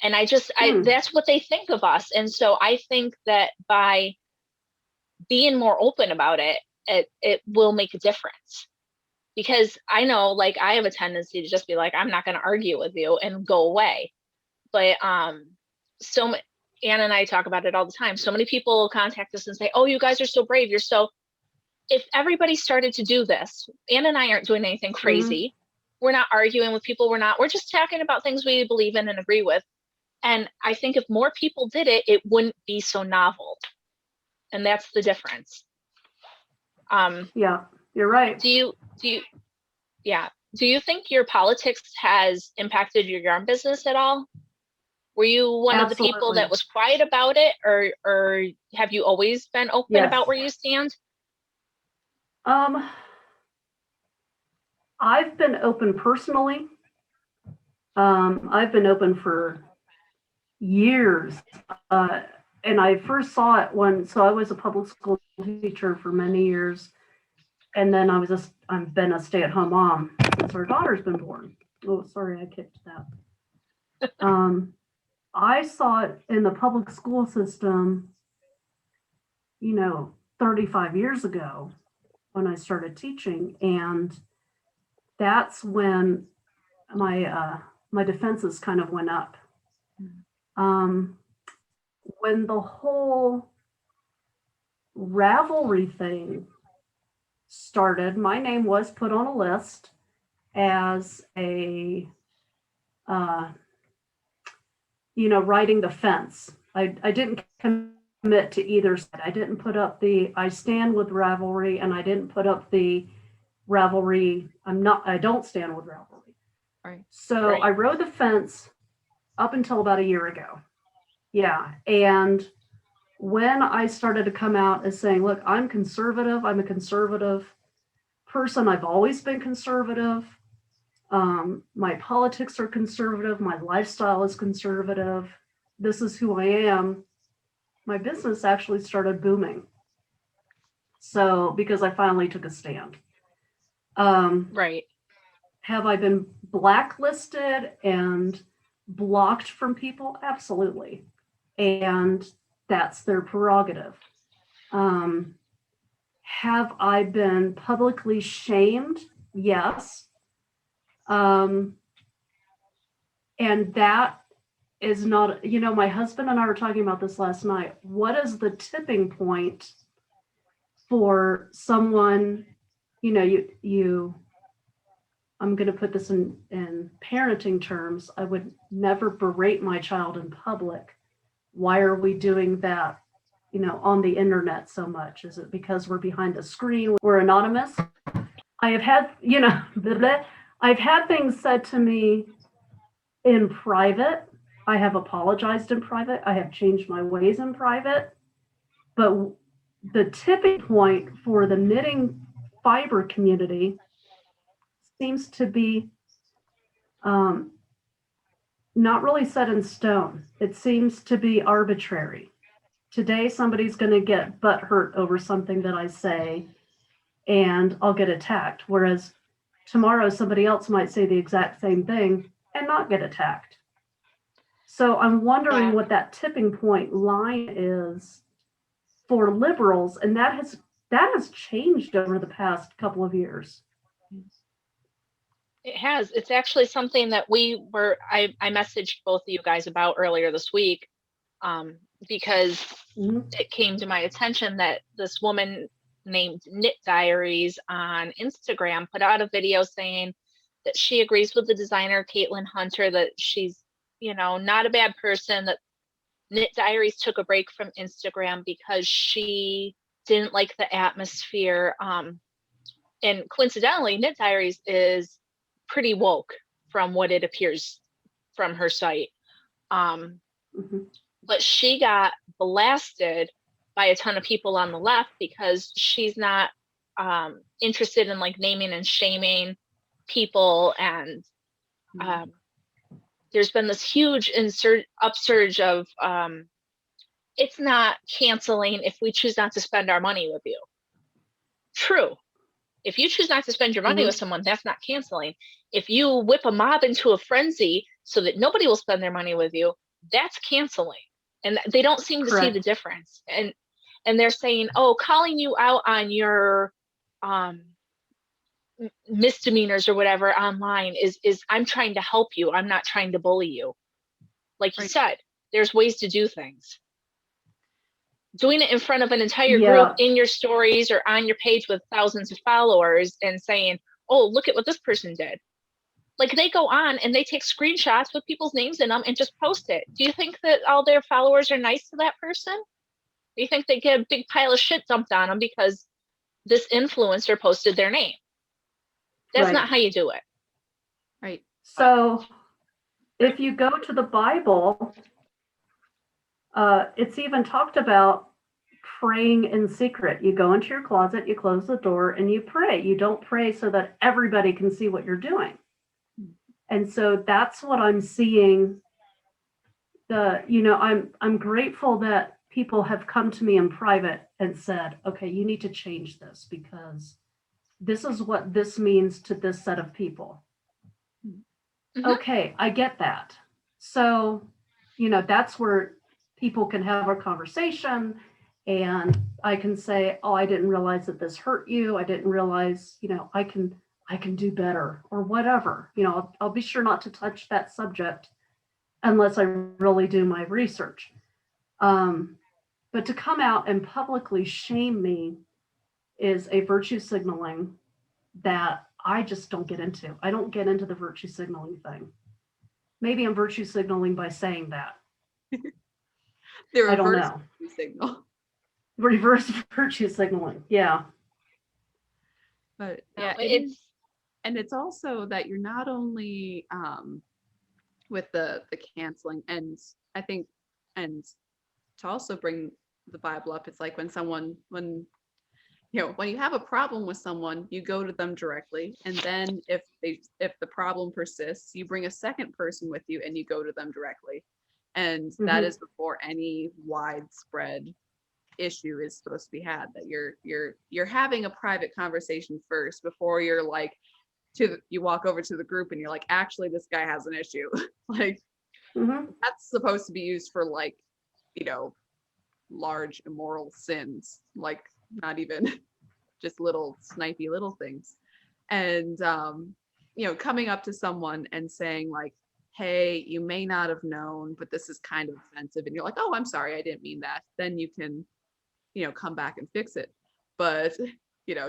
And that's what they think of us. And so I think that by being more open about it, it will make a difference. Because I know, like, I have a tendency to just be like, I'm not going to argue with you and go away. But Anne and I talk about it all the time. So many people contact us and say, oh, you guys are so brave. If everybody started to do this, Anne and I aren't doing anything crazy. We're not arguing with people. We're just talking about things we believe in and agree with. And I think if more people did it, it wouldn't be so novel. And that's the difference. Yeah, you're right. Do you think your politics has impacted your yarn business at all? Were you one of the people that was quiet about it, or have you always been open about where you stand? I've been open personally. I've been open for years. And I first saw it so I was a public school teacher for many years. And then I've been a stay-at-home mom since our daughter's been born. Oh, sorry, I kicked that. I saw it in the public school system, 35 years ago when I started teaching. And that's when my defenses kind of went up. When the whole Ravelry thing started, my name was put on a list as a, riding the fence. I didn't commit to either side. I didn't put up I stand with Ravelry, and I didn't put up the Ravelry. I don't stand with Ravelry. Right. So I rode the fence up until about a year ago. Yeah. And when I started to come out as saying, look, I'm conservative. I'm a conservative person. I've always been conservative. My politics are conservative. My lifestyle is conservative. This is who I am. My business actually started booming. So, because I finally took a stand. Right. Have I been blacklisted and blocked from people? Absolutely. And that's their prerogative. Have I been publicly shamed? Yes. And that is not, my husband and I were talking about this last night. What is the tipping point for someone, I'm going to put this in parenting terms. I would never berate my child in public. Why are we doing that, on the internet so much? Is it because we're behind the screen? We're anonymous? I have had, I've had things said to me in private. I have apologized in private. I have changed my ways in private. But the tipping point for the knitting fiber community seems to be not really set in stone. It seems to be arbitrary. Today, somebody's going to get butt hurt over something that I say, and I'll get attacked. Whereas tomorrow, somebody else might say the exact same thing and not get attacked. So I'm wondering what that tipping point line is for liberals, and that has changed over the past couple of years. It has. It's actually something that I messaged both of you guys about earlier this week, because it came to my attention that this woman named Knit Diaries on Instagram put out a video saying that she agrees with the designer Caitlin Hunter, that she's, not a bad person, that Knit Diaries took a break from Instagram because she didn't like the atmosphere. And coincidentally, Knit Diaries is pretty woke from what it appears from her site. But she got blasted by a ton of people on the left because she's not interested in like naming and shaming people. And there's been this huge upsurge of it's not canceling if we choose not to spend our money with you. True. If you choose not to spend your money with someone, that's not canceling. If you whip a mob into a frenzy so that nobody will spend their money with you, that's canceling. And they don't seem to see the difference. And they're saying, oh, calling you out on your misdemeanors or whatever online is I'm trying to help you. I'm not trying to bully you. Like you said, there's ways to do things. Doing it in front of an entire group in your stories or on your page with thousands of followers and saying, oh, look at what this person did. Like they go on and they take screenshots with people's names in them and just post it. Do you think that all their followers are nice to that person? Do you think they get a big pile of shit dumped on them because this influencer posted their name? That's not how you do it. Right. So if you go to the Bible, it's even talked about praying in secret. You go into your closet, you close the door, and you pray. You don't pray so that everybody can see what you're doing. And so that's what I'm seeing. I'm grateful that people have come to me in private and said, okay, you need to change this because this is what this means to this set of people. Okay, I get that. So, that's where people can have a conversation and I can say, oh, I didn't realize that this hurt you. I didn't realize, I can do better or whatever. I'll be sure not to touch that subject unless I really do my research. But to come out and publicly shame me is a virtue signaling that I just don't get into. I don't get into the virtue signaling thing. Maybe I'm virtue signaling by saying that. I don't know. Signal. Reverse virtue signaling. Yeah. But it's also that you're not only with the canceling, and I think, and to also bring the Bible up, it's like when you have a problem with someone, you go to them directly, and then if the problem persists, you bring a second person with you and you go to them directly. And that is before any widespread issue is supposed to be had, that you're having a private conversation first before you're like you walk over to the group and you're like, actually this guy has an issue. Like that's supposed to be used for like, large immoral sins, like not even just little snipey little things. And coming up to someone and saying like, hey, you may not have known, but this is kind of offensive, and you're like, oh, I'm sorry, I didn't mean that, then you can come back and fix it. But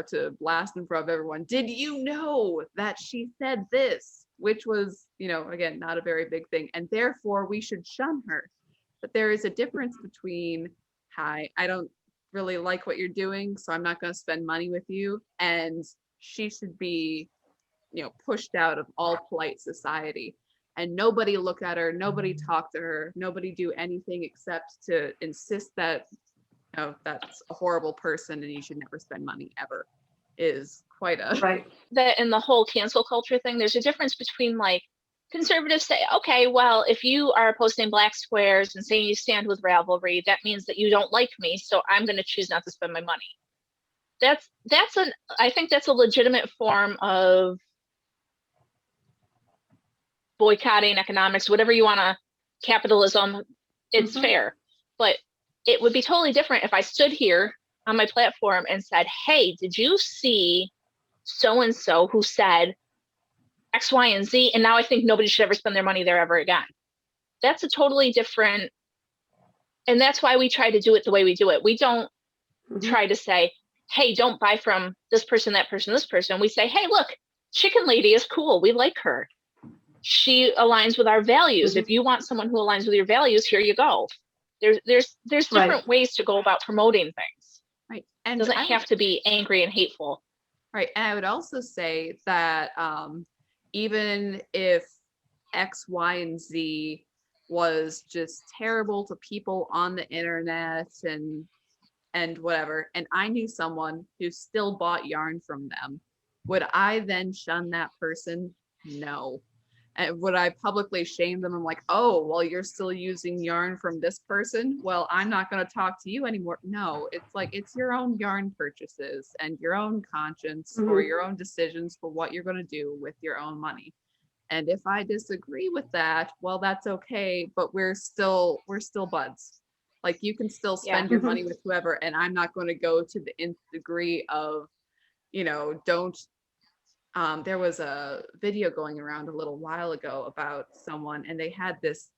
to blast in front of everyone, did you know that she said this, which was again not a very big thing, and therefore we should shun her. But there is a difference between, hi, I don't really like what you're doing, so I'm not going to spend money with you, and she should be pushed out of all polite society, and nobody look at her, nobody talk to her, nobody do anything except to insist that that's a horrible person and you should never spend money ever. is quite a Right. That in the whole cancel culture thing, there's a difference between like conservatives say, okay, well, if you are posting black squares and saying you stand with Ravelry, that means that you don't like me, so I'm going to choose not to spend my money. I think that's a legitimate form of boycotting economics, whatever you want to, capitalism, it's fair. But it would be totally different if I stood here on my platform and said, hey, did you see so-and-so who said X, Y, and Z, and now I think nobody should ever spend their money there ever again. That's a totally different, and that's why we try to do it the way we do it. We don't try to say, hey, don't buy from this person, that person, this person. We say, hey, look, Chicken Lady is cool. We like her. She aligns with our values. If you want someone who aligns with your values, here you go. There's different ways to go about promoting things. Right. And it doesn't have to be angry and hateful. Right. And I would also say that even if X, Y, and Z was just terrible to people on the internet and whatever, and I knew someone who still bought yarn from them, would I then shun that person? No. And would I publicly shame them? I'm like, oh, well, you're still using yarn from this person? Well, I'm not going to talk to you anymore. No, it's like, it's your own yarn purchases and your own conscience or your own decisions for what you're going to do with your own money. And if I disagree with that, well, that's okay, but we're still buds. Like, you can still spend your money with whoever, and I'm not going to go to the nth degree of, don't. There was a video going around a little while ago about someone, and they had this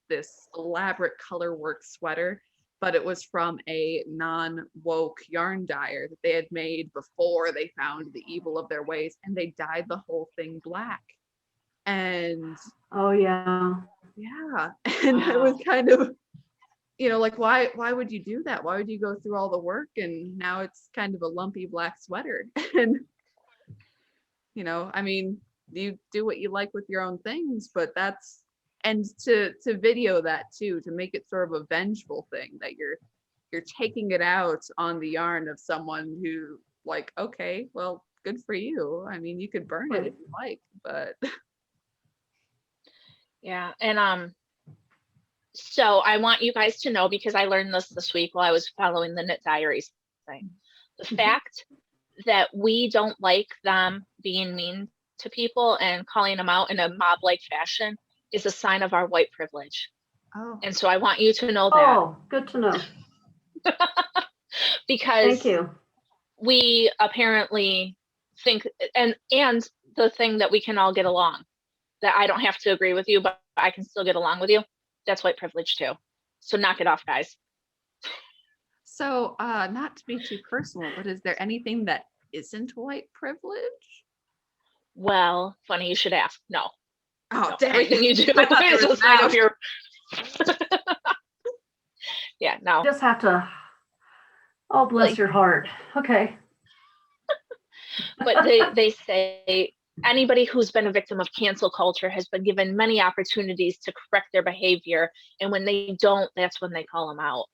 elaborate color work sweater, but it was from a non-woke yarn dyer that they had made before they found the evil of their ways, and they dyed the whole thing black. And and it was kind of, like, why would you do that? Why would you go through all the work and now it's kind of a lumpy black sweater? And I mean, you do what you like with your own things, but and to video that too, to make it sort of a vengeful thing that you're taking it out on the yarn of someone who, like, okay, well, good for you. I mean, you could burn it if you like, but yeah. And so I want you guys to know, because I learned this week while I was following the Knit Diaries thing, the fact that we don't like them being mean to people and calling them out in a mob-like fashion is a sign of our white privilege. Oh. And so I want you to know that. Oh, good to know. Because thank you. We apparently think, and the thing that we can all get along, that I don't have to agree with you, but I can still get along with you. That's white privilege too. So knock it off, guys. So, not to be too personal, but is there anything that isn't white privilege? Well, funny you should ask. No. Oh, no. dang. Everything you do is a sign of your. Yeah, no. You just have to. Oh, bless your heart. Okay. But they say anybody who's been a victim of cancel culture has been given many opportunities to correct their behavior, and when they don't, that's when they call them out.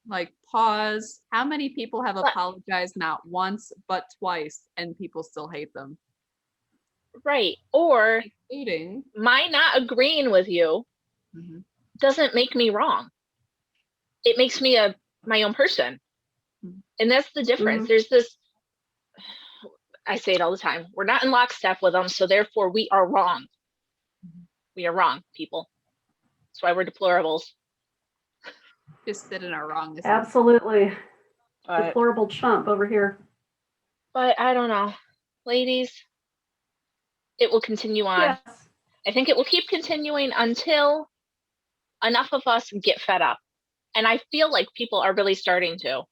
Like, pause. How many people have apologized not once but twice, and people still hate them? Right. Or including my not agreeing with you doesn't make me wrong. It makes me my own person. And that's the difference. There's this, I say it all the time, we're not in lockstep with them, so therefore we are wrong. We are wrong, people. That's why we're deplorables. Just sit in our wrongness. Absolutely. Deplorable chump over here. But I don't know. Ladies, it will continue on. Yes. I think it will keep continuing until enough of us get fed up. And I feel like people are really starting to.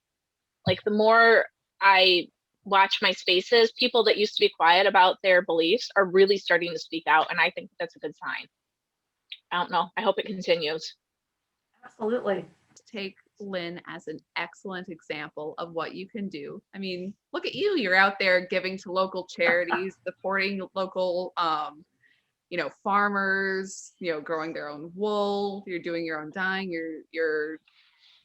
Like, the more I watch my spaces, people that used to be quiet about their beliefs are really starting to speak out. And I think that's a good sign. I don't know. I hope it continues. Absolutely. Take Lynne as an excellent example of what you can do. I mean, look at you. You're out there giving to local charities, supporting local, farmers, growing their own wool. You're doing your own dyeing. You're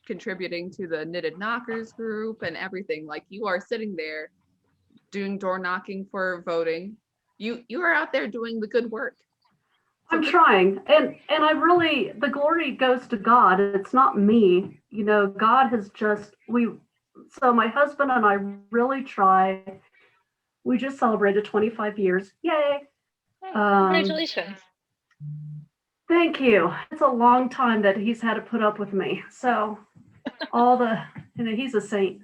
contributing to the Knitted Knockers group and everything. Like, you are sitting there doing door knocking for voting. You are out there doing the good work. I'm trying, and I really, the glory goes to God. It's not me. You know, God has just, so my husband and I really try. We just celebrated 25 years. Yay. Hey, congratulations. Thank you. It's a long time that he's had to put up with me. So he's a saint.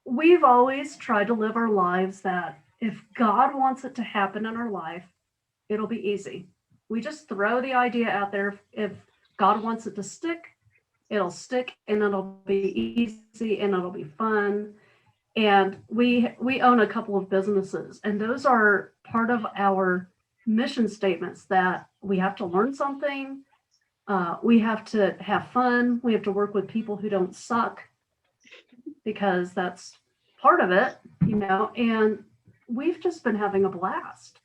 We've always tried to live our lives that if God wants it to happen in our life, it'll be easy. We just throw the idea out there. If God wants it to stick, it'll stick, and it'll be easy, and it'll be fun. And we own a couple of businesses, and those are part of our mission statements, that we have to learn something. We have to have fun. We have to work with people who don't suck, because that's part of it, you know, and we've just been having a blast.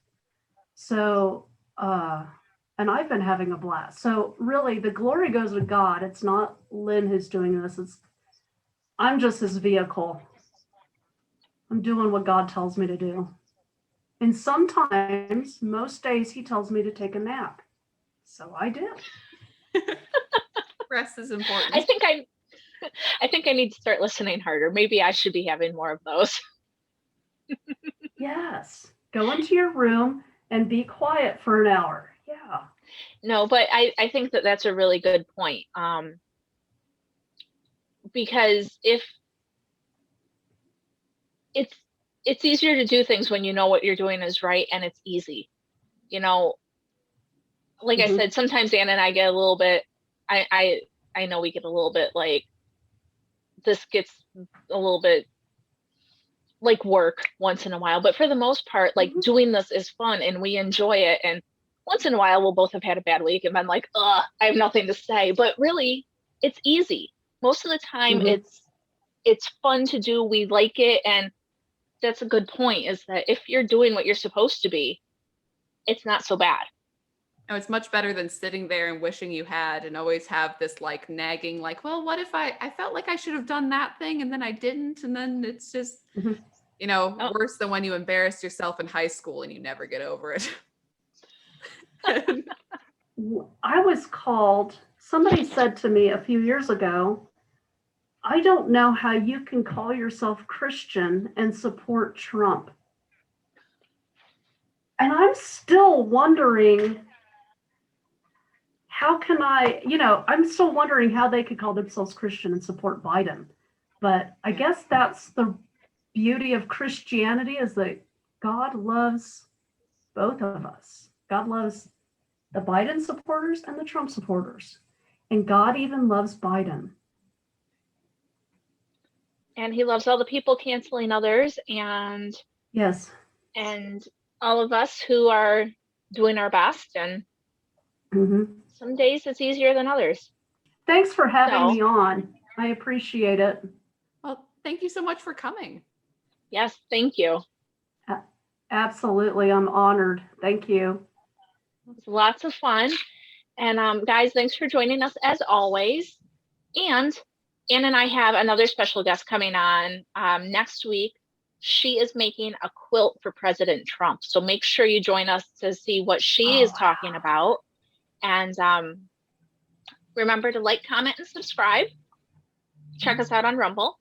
So, and I've been having a blast. So really the glory goes to God. It's not Lynne who's doing this. I'm just his vehicle. I'm doing what God tells me to do. And sometimes, most days, he tells me to take a nap. So I do. Rest is important. I think I need to start listening harder. Maybe I should be having more of those. Yes. Go into your room and be quiet for an hour. Yeah. No, but I think that that's a really good point. Because if it's easier to do things when you know what you're doing is right and it's easy. You know, like I said, sometimes Anna and I get a little bit, I know we get a little bit like, this gets a little bit like work once in a while, but for the most part, like doing this is fun and we enjoy it. And once in a while, we'll both have had a bad week and been like, I have nothing to say, but really it's easy. Most of the time it's fun to do. We like it. And that's a good point, is that if you're doing what you're supposed to be, it's not so bad. No, it's much better than sitting there and wishing you had, and always have this like nagging, like, well, what if I felt like I should have done that thing and then I didn't, and then it's just, you know, worse than when you embarrassed yourself in high school and you never get over it. I was called, somebody said to me a few years ago, I don't know how you can call yourself Christian and support Trump. And I'm still wondering, how can I'm still wondering how they could call themselves Christian and support Biden. But I guess that's the beauty of Christianity, is that God loves both of us. God loves the Biden supporters and the Trump supporters. And God even loves Biden. And he loves all the people canceling others, and yes, and all of us who are doing our best. And some days it's easier than others. Thanks for having me on. I appreciate it. Well, thank you so much for coming. Yes, thank you. Absolutely, I'm honored. Thank you. It was lots of fun. And guys, thanks for joining us as always. And Ann and I have another special guest coming on next week. She is making a quilt for President Trump. So make sure you join us to see what she is talking about. And remember to like, comment, and subscribe. Check us out on Rumble.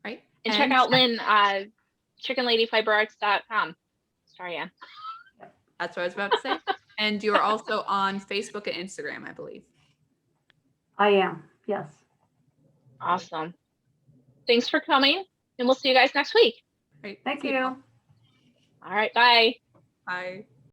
Right. And check out Lynne, chickenladyfiberarts.com. Sorry, Ann. That's what I was about to say. And you are also on Facebook and Instagram, I believe. I am, yes. Awesome. Thanks for coming, and we'll see you guys next week. Right. Thank you. All right, bye. Bye.